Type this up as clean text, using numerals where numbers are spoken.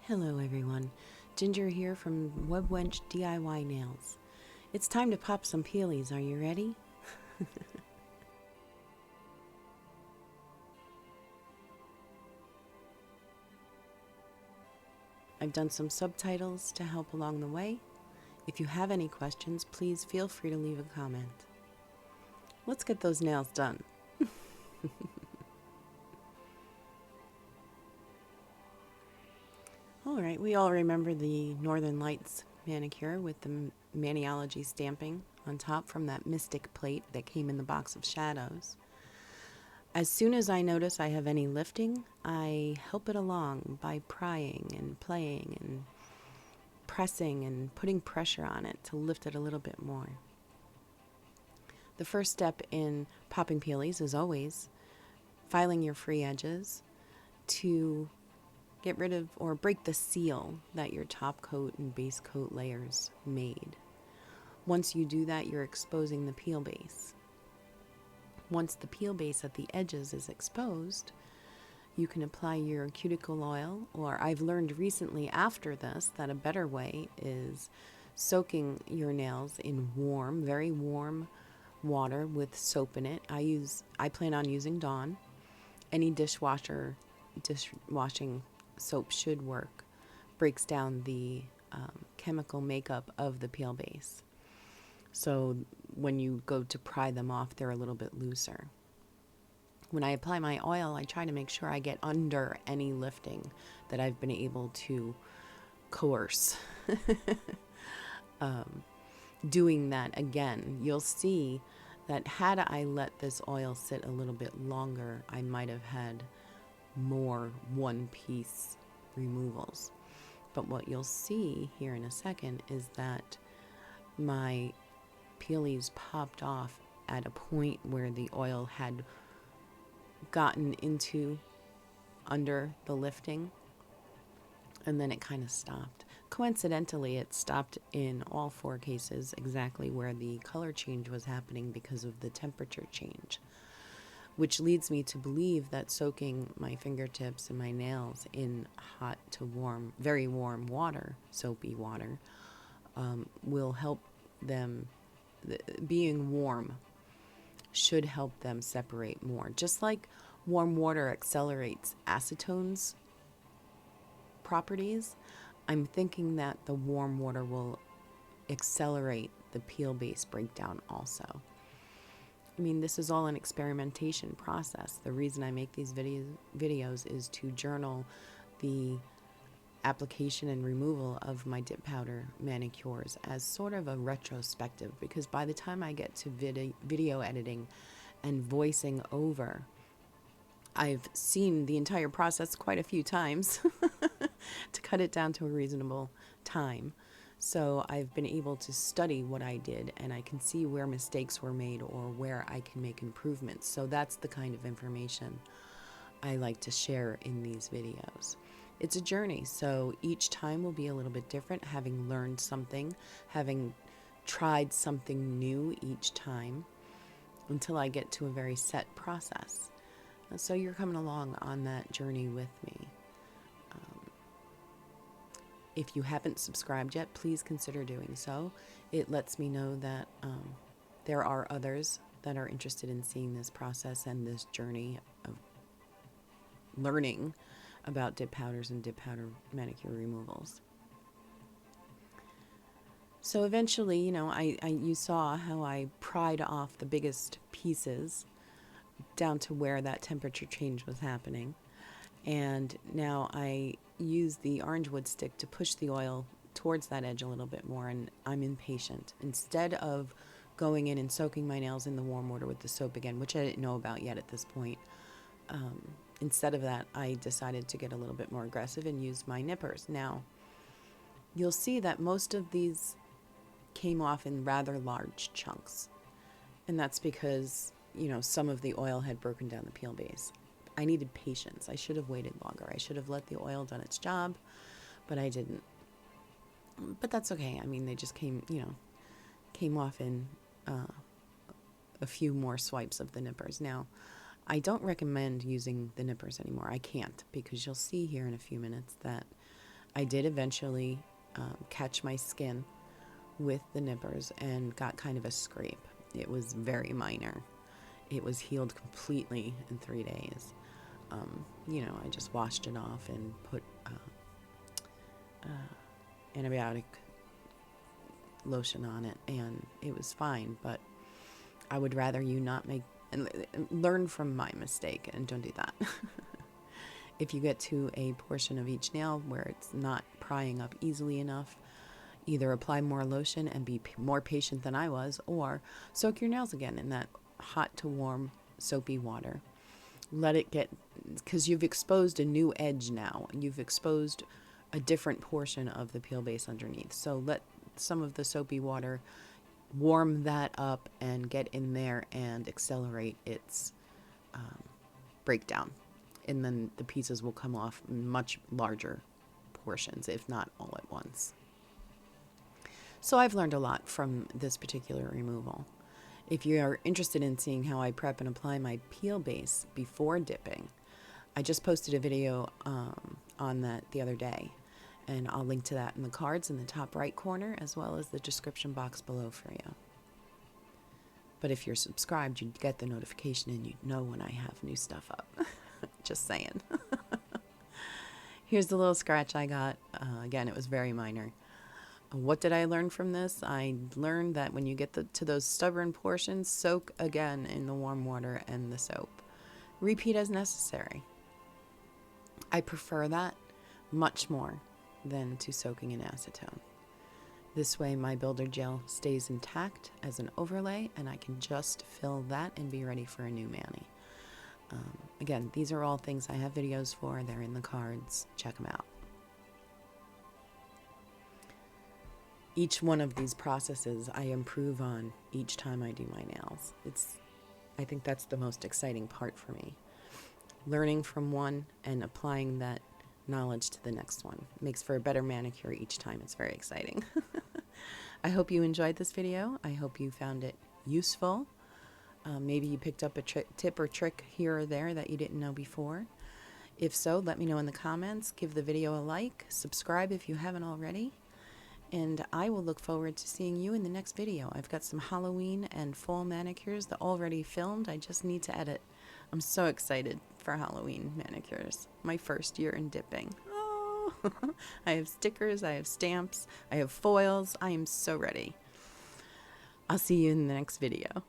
Hello everyone, Ginger here from Webwench DIY Nails. It's time to pop some peelies, are you ready? I've done some subtitles to help along the way. If you have any questions, please feel free to leave a comment. Let's get those nails done. Alright, we all remember the Northern Lights manicure with the Maniology stamping on top from that mystic plate that came in the box of shadows. As soon as I notice I have any lifting, I help it along by prying and playing and pressing and putting pressure on it to lift it a little bit more. The first step in popping peelies is always filing your free edges to get rid of or break the seal that your top coat and base coat layers made. Once you do that, you're exposing the peel base. Once the peel base at the edges is exposed, you can apply your cuticle oil, or I've learned recently after this that a better way is soaking your nails in warm, very warm water with soap in it. I plan on using Dawn. Any dishwashing soap should work. Breaks down the chemical makeup of the peel base. So when you go to pry them off, they're a little bit looser. When I apply my oil, I try to make sure I get under any lifting that I've been able to coerce. Doing that again, you'll see that had I let this oil sit a little bit longer, I might have had more one-piece removals. But what you'll see here in a second is that my peelies popped off at a point where the oil had gotten into under the lifting, and then it kind of stopped. Coincidentally, it stopped in all 4 cases exactly where the color change was happening because of the temperature change, which leads me to believe that soaking my fingertips and my nails in hot to warm, very warm water, soapy water, will help them. Being warm should help them separate more. Just like warm water accelerates acetone's properties, I'm thinking that the warm water will accelerate the peel base breakdown also. I mean, this is all an experimentation process. The reason I make these videos is to journal the application and removal of my dip powder manicures as sort of a retrospective, because by the time I get to video editing and voicing over, I've seen the entire process quite a few times to cut it down to a reasonable time. So I've been able to study what I did, and I can see where mistakes were made or where I can make improvements. So that's the kind of information I like to share in these videos. It's a journey, so each time will be a little bit different, having learned something, having tried something new each time, until I get to a very set process. So you're coming along on that journey with me. If you haven't subscribed yet, please consider doing so. It lets me know that there are others that are interested in seeing this process and this journey of learning about dip powders and dip powder manicure removals. So eventually, you saw how I pried off the biggest pieces down to where that temperature change was happening. And now I use the orange wood stick to push the oil towards that edge a little bit more, and I'm impatient. Instead of going in and soaking my nails in the warm water with the soap again, which I didn't know about yet at this point, instead of that, I decided to get a little bit more aggressive and use my nippers. Now, you'll see that most of these came off in rather large chunks, and that's because, some of the oil had broken down the peel base. I needed patience. I should have waited longer. I should have let the oil done its job, but I didn't. But that's okay. I mean, they just came off in a few more swipes of the nippers. Now, I don't recommend using the nippers anymore. I can't, because you'll see here in a few minutes that I did eventually catch my skin with the nippers and got kind of a scrape. It was very minor. It was healed completely in 3 days. I just washed it off and put antibiotic lotion on it, and it was fine. But I would rather you not make and learn from my mistake and don't do that. If you get to a portion of each nail where it's not prying up easily enough, either apply more lotion and be more patient than I was, or soak your nails again in that hot to warm soapy water. Let it get, because you've exposed a new edge now. You've exposed a different portion of the peel base underneath. So let some of the soapy water warm that up and get in there and accelerate its breakdown. And then the pieces will come off in much larger portions, if not all at once. So I've learned a lot from this particular removal. If you are interested in seeing how I prep and apply my peel base before dipping, I just posted a video on that the other day, and I'll link to that in the cards in the top right corner, as well as the description box below for you. But if you're subscribed, you'd get the notification and you'd know when I have new stuff up. Just saying. Here's the little scratch I got. Again, it was very minor. What did I learn from this? I learned that when you get to those stubborn portions, soak again in the warm water and the soap. Repeat as necessary. I prefer that much more than to soaking in acetone. This way my builder gel stays intact as an overlay, and I can just fill that and be ready for a new mani. Again, these are all things I have videos for. They're in the cards. Check them out. Each one of these processes I improve on each time I do my nails. I think that's the most exciting part for me. Learning from one and applying that knowledge to the next one makes for a better manicure each time. It's very exciting. I hope you enjoyed this video. I hope you found it useful. Maybe you picked up a tip or trick here or there that you didn't know before. If so, let me know in the comments. Give the video a like. Subscribe if you haven't already. And I will look forward to seeing you in the next video. I've got some Halloween and fall manicures that already filmed. I just need to edit. I'm so excited for Halloween manicures. My first year in dipping. Oh, I have stickers, I have stamps, I have foils. I am so ready. I'll see you in the next video.